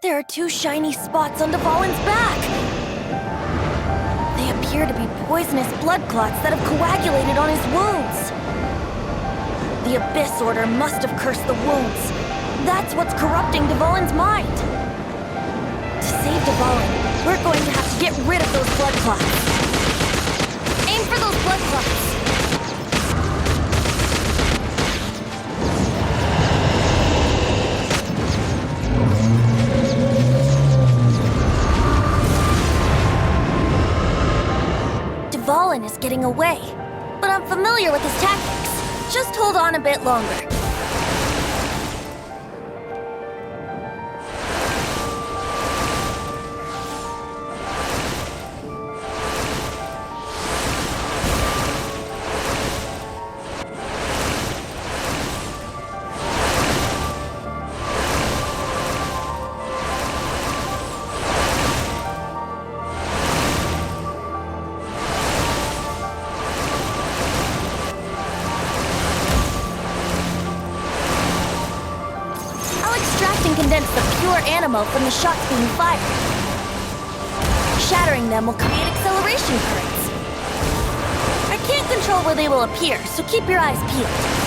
There are two shiny spots on Dvalin's back. They appear to be poisonous blood clots that have coagulated on his wounds. The Abyss Order must have cursed the wounds. That's what's corrupting Dvalin's mind. To save Dvalin, we're going to have to get rid of those blood clots. Aim for those blood clots. Dvalin is getting away, but I'm familiar with his tactics. Just hold on a bit longer. Condense the pure animo from the shots being fired. Shattering them will create acceleration currents. I can't control where they will appear, so keep your eyes peeled.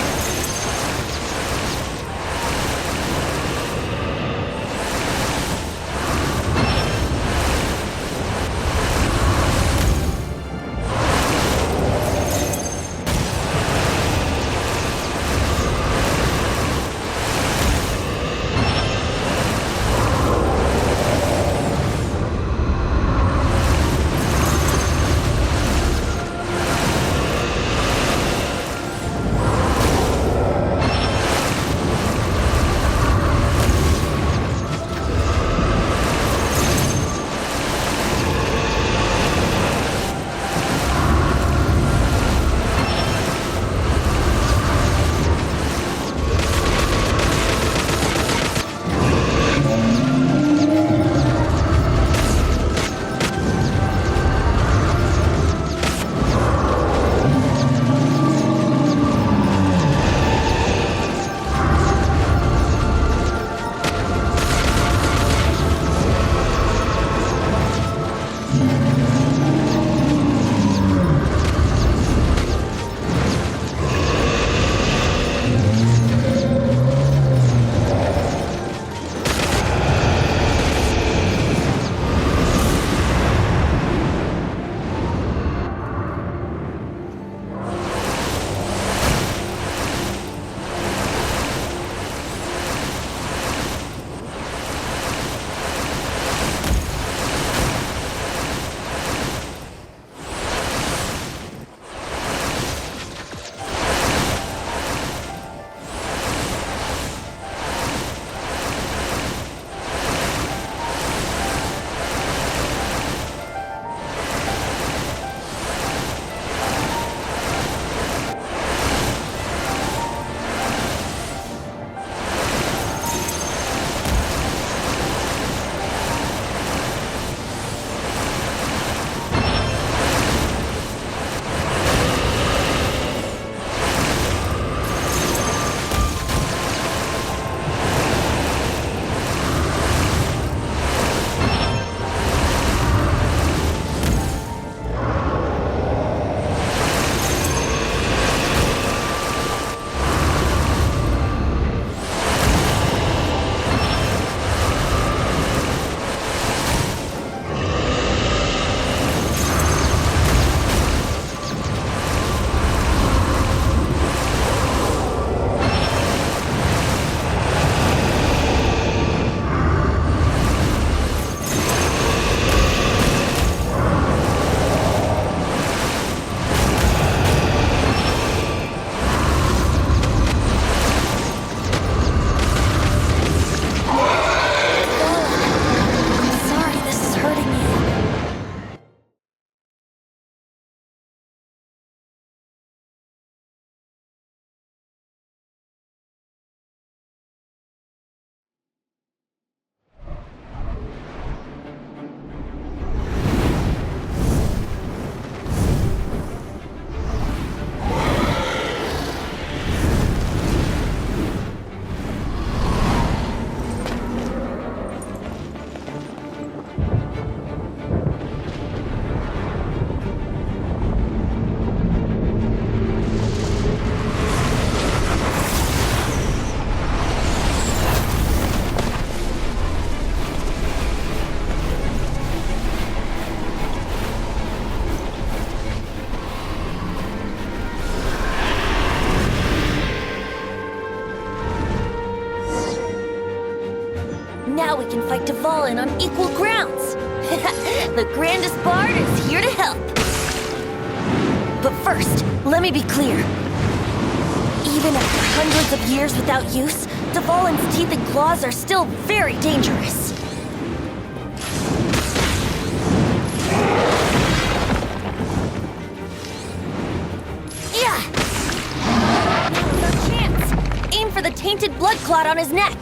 Now we can fight Dvalin on equal grounds. The grandest bard is here to help. But first, let me be clear. Even after hundreds of years without use, Dvalin's teeth and claws are still very dangerous. Yeah! Now's our chance. Aim for the tainted blood clot on his neck.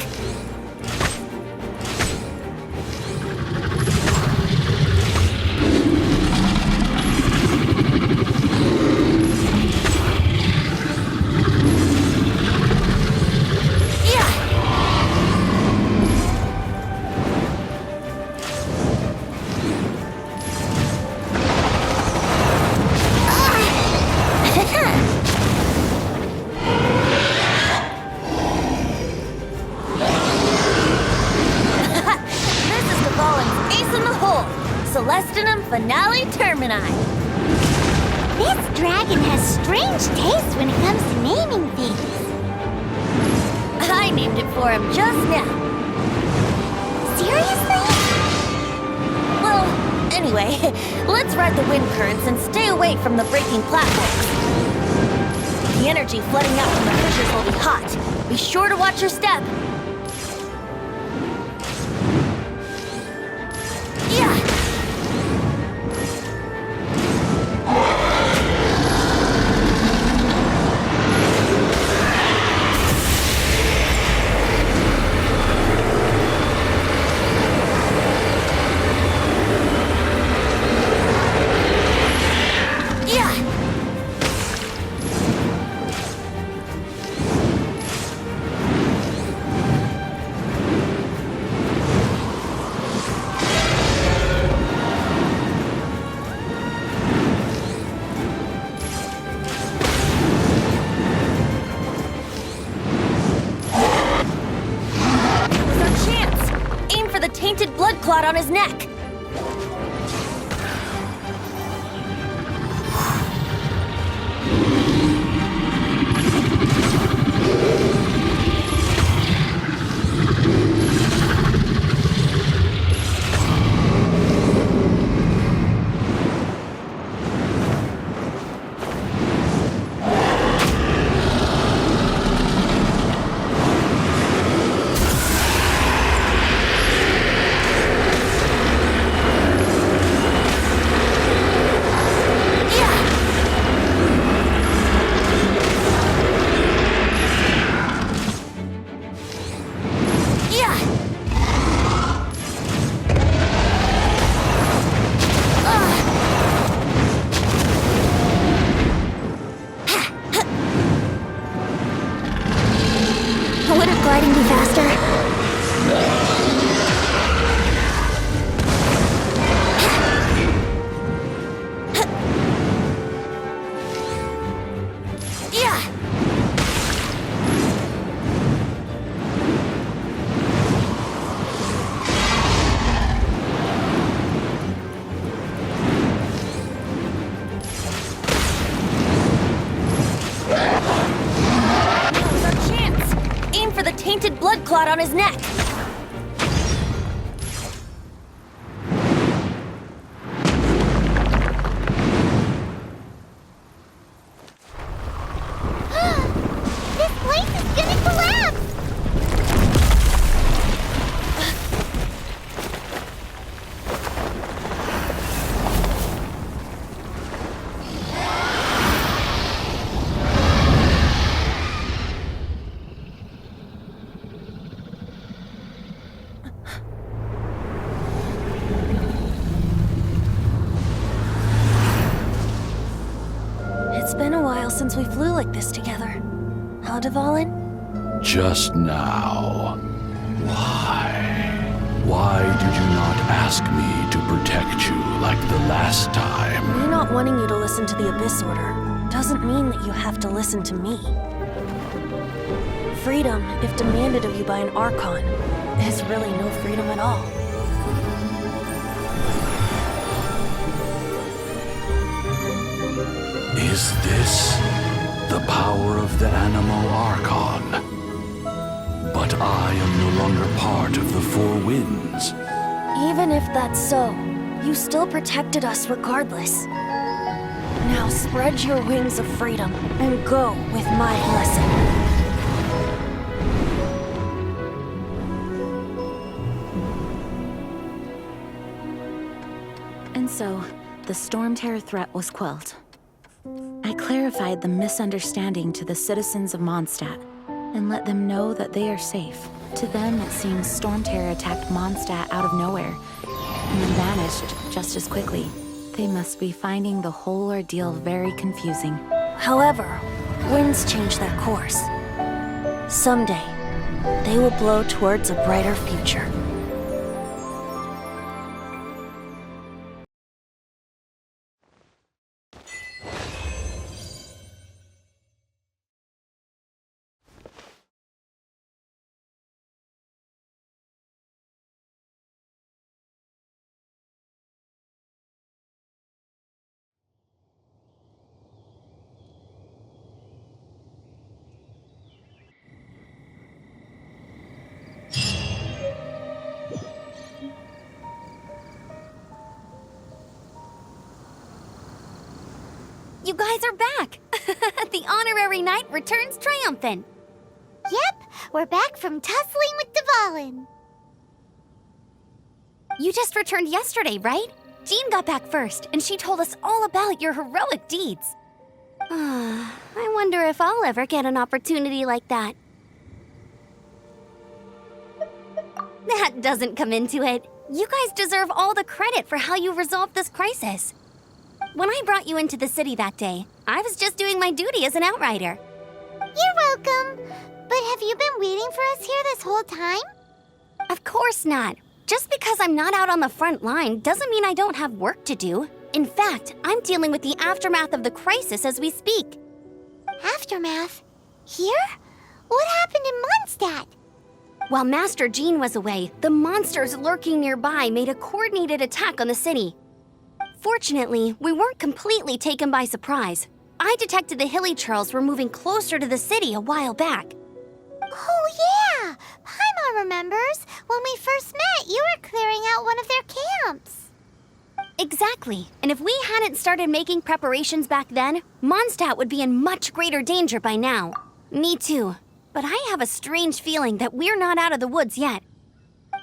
Finale Termini. This dragon has strange taste when it comes to naming things. I named it for him just now. Seriously? Well, anyway, let's ride the wind currents and stay away from the breaking platforms. The energy flooding out from the fissures will be hot. Be sure to watch your step. Yeah! Tainted blood clot on his neck. Wouldn't gliding be faster? Tainted blood clot on his neck. This place is gonna collapse! It's been a while since we flew like this together. Huh, Dvalin? Just now. Why? Why did you not ask me to protect you like the last time? Me not wanting you to listen to the Abyss Order doesn't mean that you have to listen to me. Freedom, if demanded of you by an Archon, is really no freedom at all. Is this the power of the Animo Archon? But I am no longer part of the Four Winds. Even if that's so, you still protected us regardless. Now spread your wings of freedom and go with my blessing. And so, the Storm Terror threat was quelled. I clarified the misunderstanding to the citizens of Mondstadt and let them know that they are safe. To them, it seems Storm Terror attacked Mondstadt out of nowhere and then vanished just as quickly. They must be finding the whole ordeal very confusing. However, winds change their course. Someday, they will blow towards a brighter future. You guys are back! The honorary knight returns triumphant. Yep, we're back from tussling with Dvalin. You just returned yesterday, right? Jean got back first, and she told us all about your heroic deeds. I wonder if I'll ever get an opportunity like that. That doesn't come into it. You guys deserve all the credit for how you resolved this crisis. When I brought you into the city that day, I was just doing my duty as an outrider. You're welcome. But have you been waiting for us here this whole time? Of course not. Just because I'm not out on the front line doesn't mean I don't have work to do. In fact, I'm dealing with the aftermath of the crisis as we speak. Aftermath? Here? What happened in Mondstadt? While Master Jean was away, the monsters lurking nearby made a coordinated attack on the city. Fortunately, we weren't completely taken by surprise. I detected the Hilly Churls were moving closer to the city a while back. Oh yeah! Paimon remembers. When we first met, you were clearing out one of their camps. Exactly. And if we hadn't started making preparations back then, Mondstadt would be in much greater danger by now. Me too. But I have a strange feeling that we're not out of the woods yet.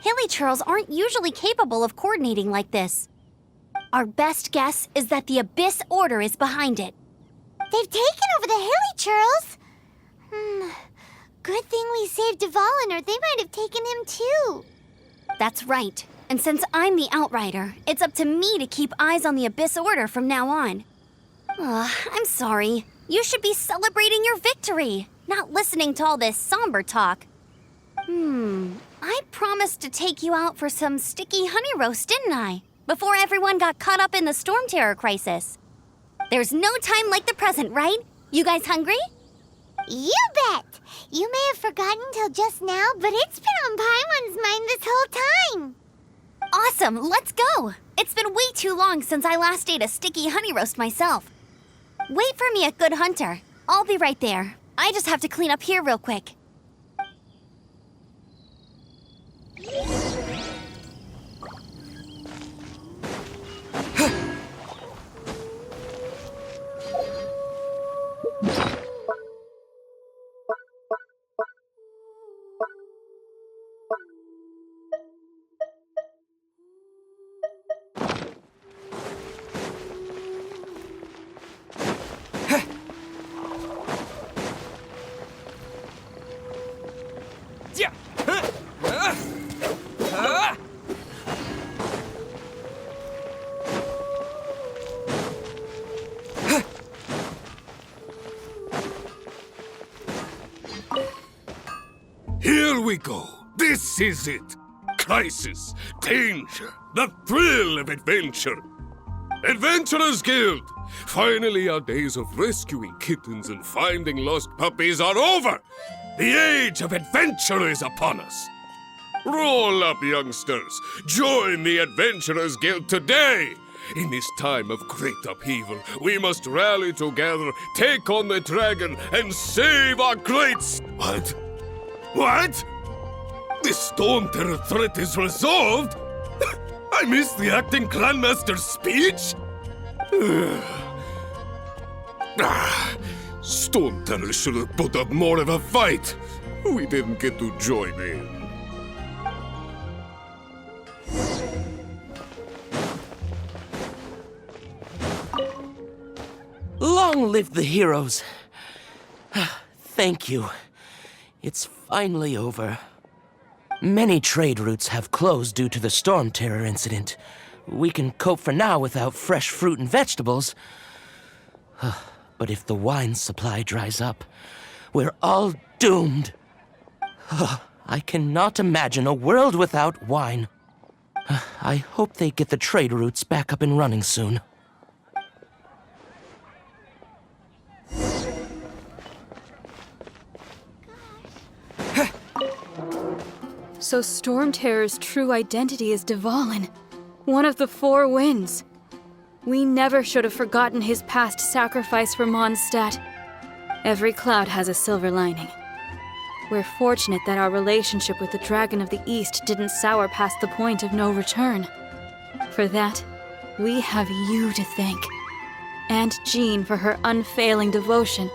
Hilly Churls aren't usually capable of coordinating like this. Our best guess is that the Abyss Order is behind it. They've taken over the Hilly Churls? Good thing we saved Dvalin, or they might have taken him too. That's right. And since I'm the Outrider, it's up to me to keep eyes on the Abyss Order from now on. I'm sorry. You should be celebrating your victory, not listening to all this somber talk. I promised to take you out for some sticky honey roast, didn't I? Before everyone got caught up in the Storm Terror crisis. There's no time like the present, right? You guys hungry? You bet! You may have forgotten till just now, but it's been on Paimon's mind this whole time. Awesome, let's go! It's been way too long since I last ate a sticky honey roast myself. Wait for me at Good Hunter. I'll be right there. I just have to clean up here real quick. Here we go. This is it. Crisis, danger, the thrill of adventure. Adventurers Guild! Finally, our days of rescuing kittens and finding lost puppies are over. The age of adventure is upon us. Roll up, youngsters. Join the Adventurers Guild today. In this time of great upheaval, we must rally together, take on the dragon, and save our great... What? The Storm Terror threat is resolved? I missed the acting Grandmaster's speech? Storm Terror should have put up more of a fight. We didn't get to join in. Long live the heroes. Thank you. It's finally over. Many trade routes have closed due to the Storm Terror incident. We can cope for now without fresh fruit and vegetables. But if the wine supply dries up, we're all doomed. I cannot imagine a world without wine. I hope they get the trade routes back up and running soon. So Storm Terror's true identity is Dvalin, one of the four winds. We never should have forgotten his past sacrifice for Mondstadt. Every cloud has a silver lining. We're fortunate that our relationship with the Dragon of the East didn't sour past the point of no return. For that, we have you to thank. And Jean for her unfailing devotion.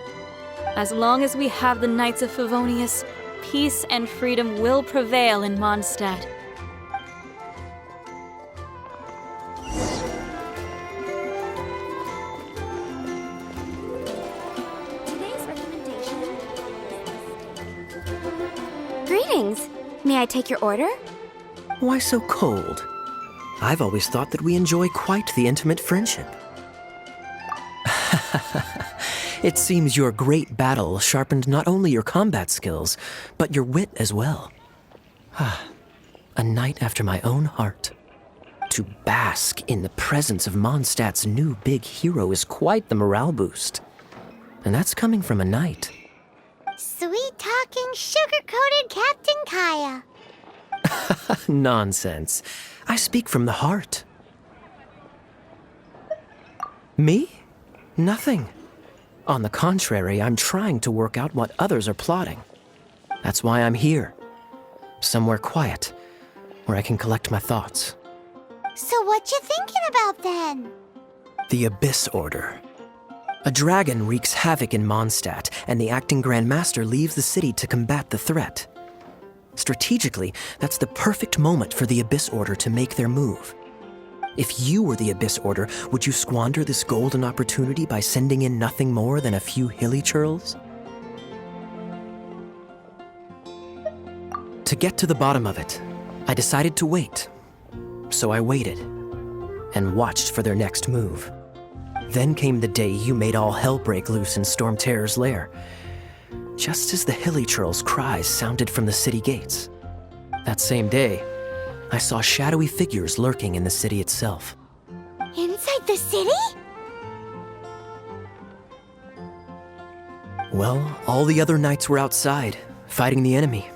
As long as we have the Knights of Favonius, peace and freedom will prevail in Mondstadt. Today's recommendation. Greetings. May I take your order? Why so cold? I've always thought that we enjoy quite the intimate friendship. It seems your great battle sharpened not only your combat skills, but your wit as well. A knight after my own heart. To bask in the presence of Mondstadt's new big hero is quite the morale boost. And that's coming from a knight. Sweet-talking, sugar-coated Captain Kaya. Nonsense. I speak from the heart. Me? Nothing. On the contrary, I'm trying to work out what others are plotting. That's why I'm here. Somewhere quiet, where I can collect my thoughts. So what you thinking about then? The Abyss Order. A dragon wreaks havoc in Mondstadt, and the acting Grand Master leaves the city to combat the threat. Strategically, that's the perfect moment for the Abyss Order to make their move. If you were the Abyss Order, would you squander this golden opportunity by sending in nothing more than a few hilly churls? To get to the bottom of it, I decided to wait. So I waited, and watched for their next move. Then came the day you made all hell break loose in Storm Terror's lair, just as the hilly churls' cries sounded from the city gates. That same day, I saw shadowy figures lurking in the city itself. Inside the city? Well, all the other knights were outside, fighting the enemy.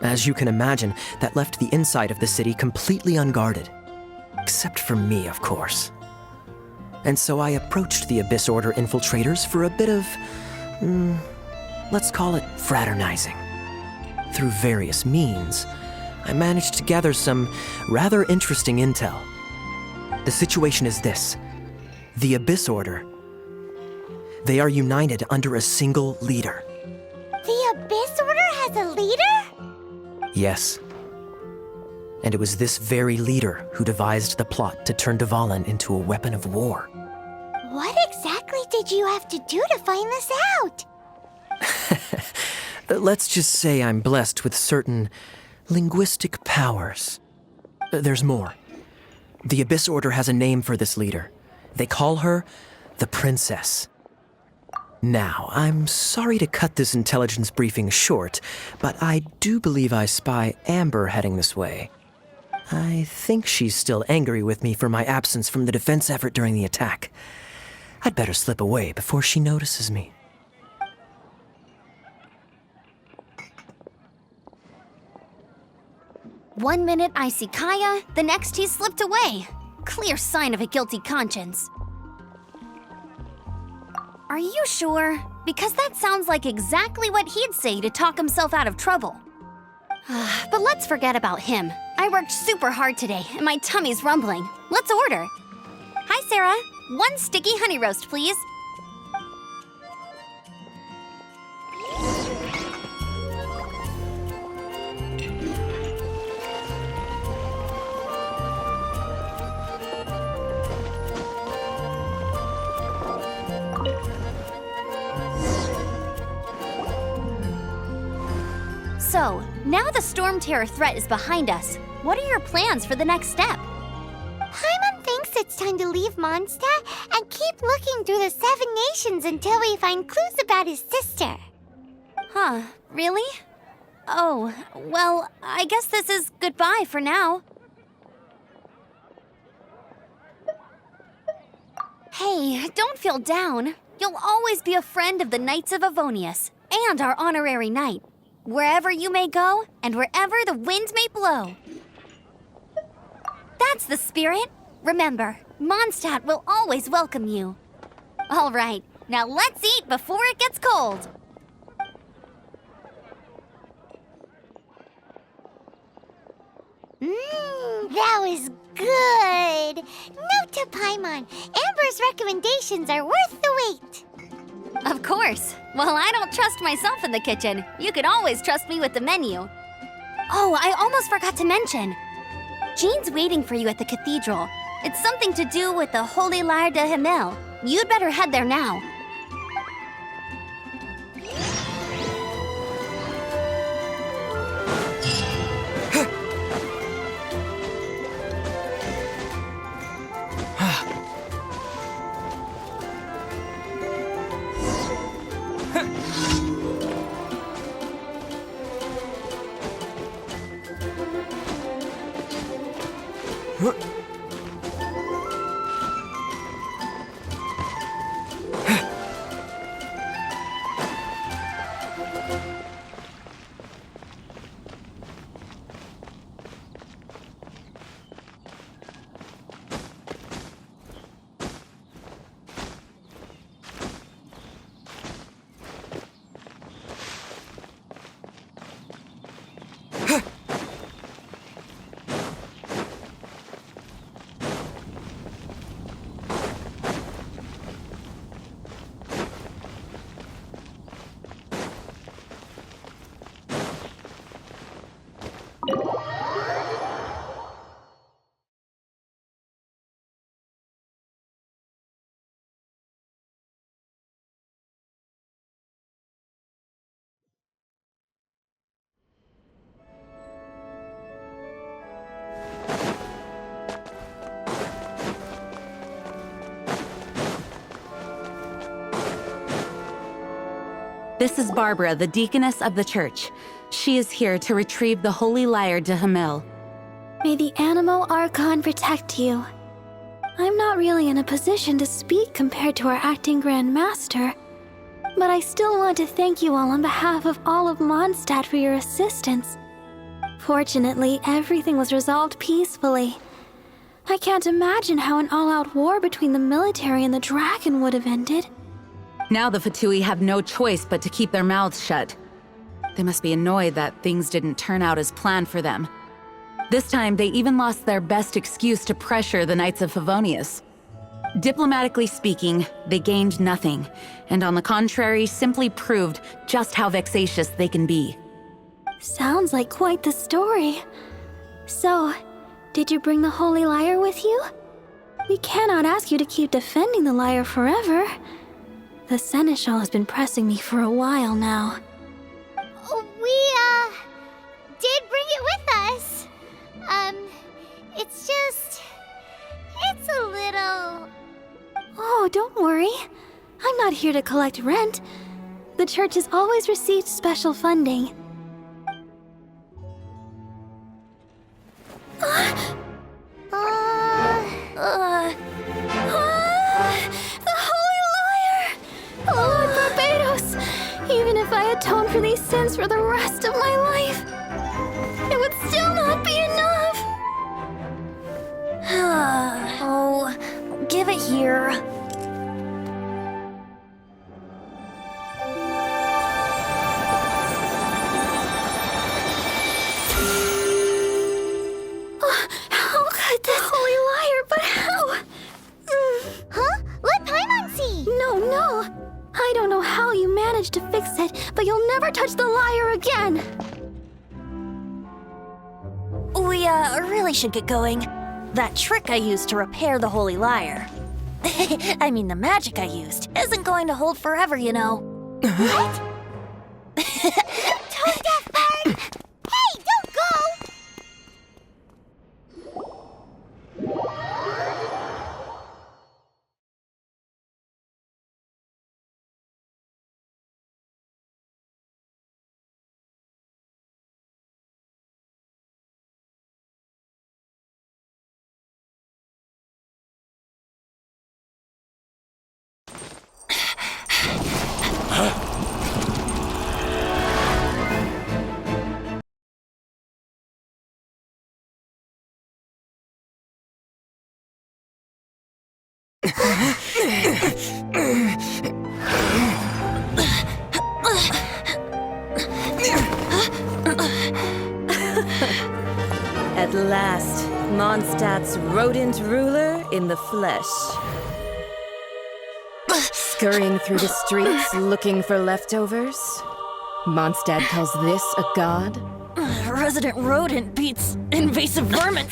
As you can imagine, that left the inside of the city completely unguarded. Except for me, of course. And so I approached the Abyss Order infiltrators for a bit of, let's call it fraternizing. Through various means, I managed to gather some rather interesting intel. The situation is this. The Abyss Order. They are united under a single leader. The Abyss Order has a leader? Yes. And it was this very leader who devised the plot to turn Dvalin into a weapon of war. What exactly did you have to do to find this out? Let's just say I'm blessed with certain linguistic powers. There's more. The Abyss Order has a name for this leader. They call her the Princess. Now, I'm sorry to cut this intelligence briefing short, but I do believe I spy Amber heading this way. I think she's still angry with me for my absence from the defense effort during the attack. I'd better slip away before she notices me. One minute I see Kaya, the next he slipped away. Clear sign of a guilty conscience. Are you sure? Because that sounds like exactly what he'd say to talk himself out of trouble. But let's forget about him. I worked super hard today, and my tummy's rumbling. Let's order. Hi, Sarah. 1 sticky honey roast, please. So, now the Storm Terror threat is behind us. What are your plans for the next step? Paimon thinks it's time to leave Mondstadt and keep looking through the 7 nations until we find clues about his sister. Huh, really? Oh, well, I guess this is goodbye for now. Hey, don't feel down. You'll always be a friend of the Knights of Avonius and our honorary knight. Wherever you may go, and wherever the wind may blow. That's the spirit. Remember, Mondstadt will always welcome you. All right, now let's eat before it gets cold. That was good. Note to Paimon, Amber's recommendations are worth the wait. Of course. Well, I don't trust myself in the kitchen. You can always trust me with the menu. Oh, I almost forgot to mention. Jean's waiting for you at the cathedral. It's something to do with the Holy Lyre de Himmel. You'd better head there now. This is Barbara, the deaconess of the church. She is here to retrieve the Holy Lyre de Himmel. May the Animal Archon protect you. I'm not really in a position to speak compared to our acting Grand Master, but I still want to thank you all on behalf of all of Mondstadt for your assistance. Fortunately, everything was resolved peacefully. I can't imagine how an all-out war between the military and the dragon would have ended. Now the Fatui have no choice but to keep their mouths shut. They must be annoyed that things didn't turn out as planned for them. This time, they even lost their best excuse to pressure the Knights of Favonius. Diplomatically speaking, they gained nothing, and on the contrary, simply proved just how vexatious they can be. Sounds like quite the story. So, did you bring the Holy Lyre with you? We cannot ask you to keep defending the lyre forever. The Seneschal has been pressing me for a while now. We, did bring it with us. It's a little... Oh, don't worry. I'm not here to collect rent. The church has always received special funding. The Holy Lyre! Lord Barbados! Even if I atone for these sins for the rest of my life, it would still not be enough! Oh, give it here. With this holy lyre, but how? Huh? Let Paimon see! No. I don't know how you managed to fix it, but you'll never touch the lyre again. We, really should get going. That trick I used to repair the holy lyre. I mean, the magic I used isn't going to hold forever, you know. What? Tone deaf bird! Hey, don't go! At last, Mondstadt's rodent ruler in the flesh. Scurrying through the streets looking for leftovers? Mondstadt calls this a god? Resident rodent beats invasive vermin.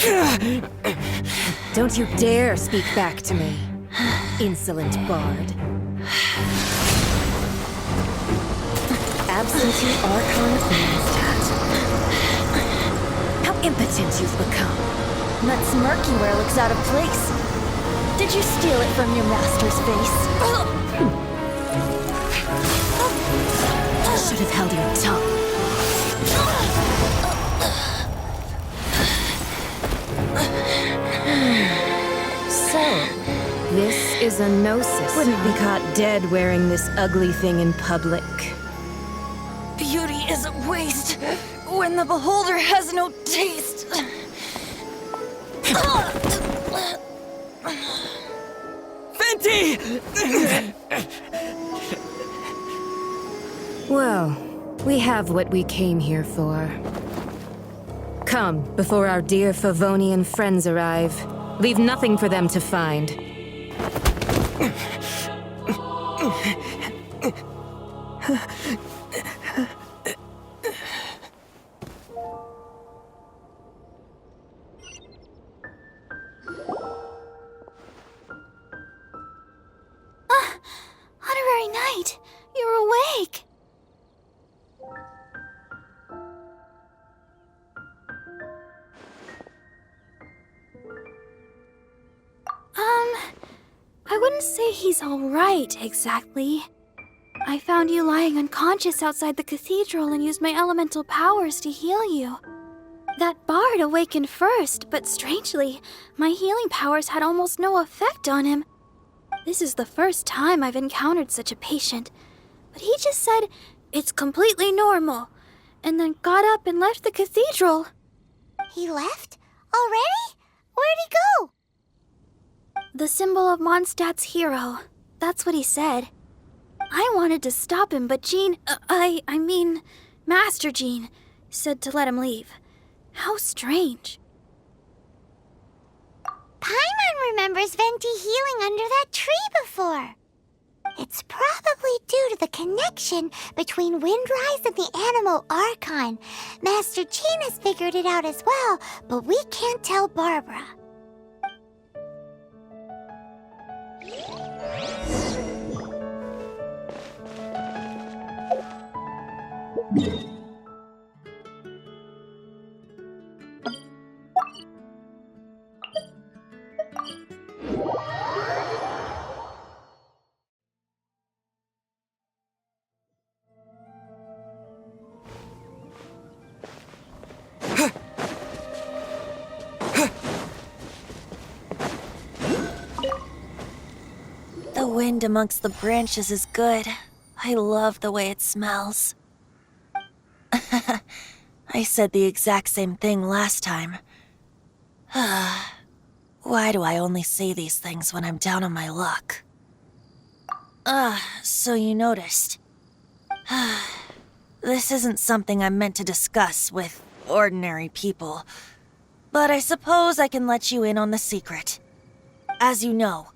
Don't you dare speak back to me, insolent bard. Absentee Archon of Mondstadt. How impotent you've become. That smirky wear looks out of place. Did you steal it from your master's face? Should have held your tongue. So, this is a gnosis. Wouldn't be caught dead wearing this ugly thing in public. Beauty is a waste when the beholder has no taste. Fenty! Well, we have what we came here for. Come, before our dear Favonian friends arrive. Leave nothing for them to find. Honorary Knight, you're awake. I wouldn't say he's all right, exactly. I found you lying unconscious outside the cathedral and used my elemental powers to heal you. That bard awakened first, but strangely, my healing powers had almost no effect on him. This is the first time I've encountered such a patient, but he just said it's completely normal, and then got up and left the cathedral. He left? Already? Where'd he go? The symbol of Mondstadt's hero. That's what he said. I wanted to stop him, but Master Jean, said to let him leave. How strange. Paimon remembers Venti healing under that tree before. It's probably due to the connection between Windrise and the Animal Archon. Master Jean has figured it out as well, but we can't tell Barbara. The wind amongst the branches is good. I love the way it smells. I said the exact same thing last time. Why do I only say these things when I'm down on my luck? So you noticed. This isn't something I'm meant to discuss with ordinary people. But I suppose I can let you in on the secret. As you know,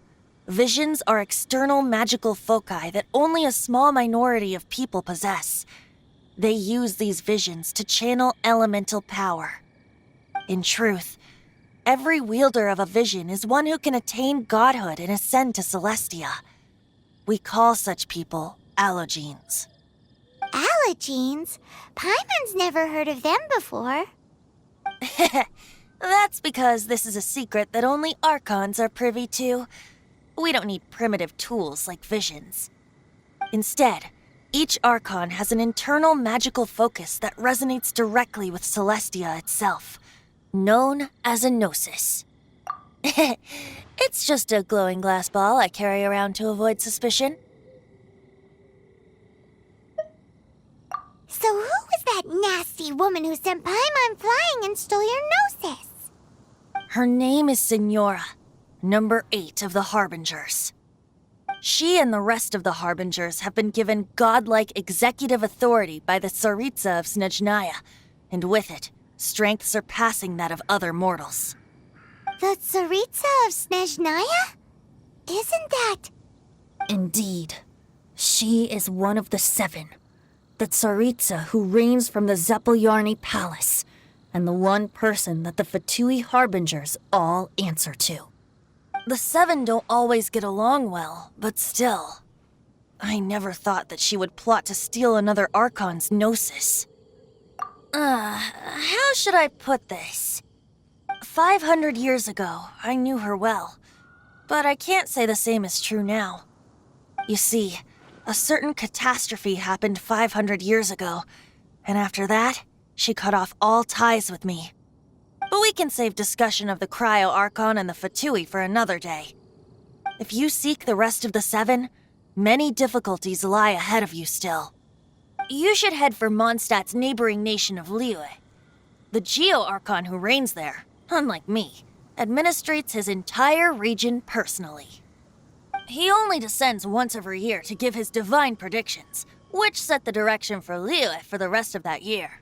visions are external magical foci that only a small minority of people possess. They use these visions to channel elemental power. In truth, every wielder of a vision is one who can attain godhood and ascend to Celestia. We call such people allogenes. Allogenes? Paimon's never heard of them before. That's because this is a secret that only Archons are privy to. We don't need primitive tools like visions. Instead, each Archon has an internal magical focus that resonates directly with Celestia itself, known as a gnosis. It's just a glowing glass ball I carry around to avoid suspicion. So who was that nasty woman who sent Paimon flying and stole your gnosis? Her name is Signora, number 8 of the Harbingers. She and the rest of the Harbingers have been given godlike executive authority by the Tsaritsa of Snezhnaya, and with it, strength surpassing that of other mortals. The Tsaritsa of Snezhnaya? Isn't that... Indeed. She is one of the 7. The Tsaritsa who reigns from the Zepelyarny Palace, and the one person that the Fatui Harbingers all answer to. The 7 don't always get along well, but still. I never thought that she would plot to steal another Archon's gnosis. How should I put this? 500 years ago, I knew her well, but I can't say the same is true now. You see, a certain catastrophe happened 500 years ago, and after that, she cut off all ties with me. But we can save discussion of the Cryo Archon and the Fatui for another day. If you seek the rest of the 7, many difficulties lie ahead of you still. You should head for Mondstadt's neighboring nation of Liyue. The Geo Archon who reigns there, unlike me, administrates his entire region personally. He only descends once every year to give his divine predictions, which set the direction for Liyue for the rest of that year.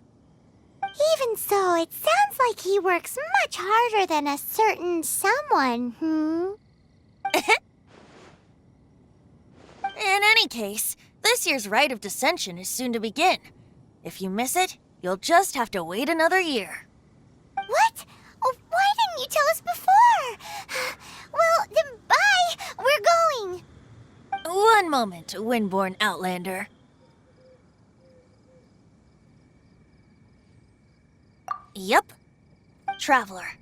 Even so, it sounds like he works much harder than a certain someone, In any case, this year's Rite of Descension is soon to begin. If you miss it, you'll just have to wait another year. What? Oh, why didn't you tell us before? Well, then bye! We're going! One moment, Windborn Outlander. Yep. Traveler,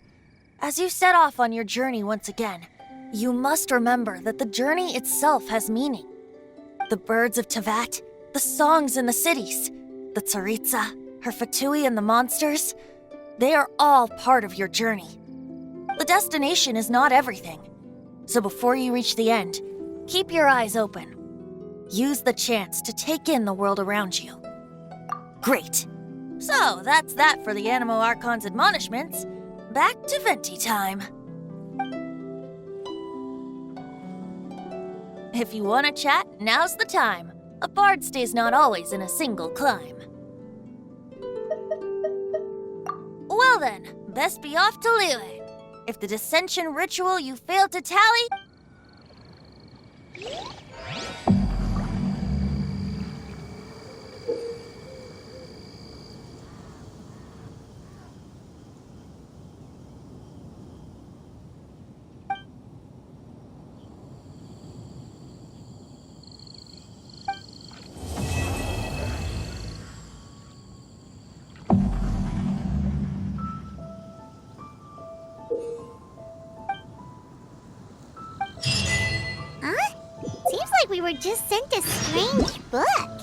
as you set off on your journey once again, you must remember that the journey itself has meaning. The birds of Tevat, the songs in the cities, the Tsaritsa, her Fatui and the monsters, they are all part of your journey. The destination is not everything. So before you reach the end, keep your eyes open. Use the chance to take in the world around you. Great. So that's that for the Animo Archon's admonishments. Back to Venti time. If you want to chat, now's the time. A bard stays not always in a single clime. Well then, best be off to Liyue. If the dissension ritual you failed to tally... We were just sent a strange book.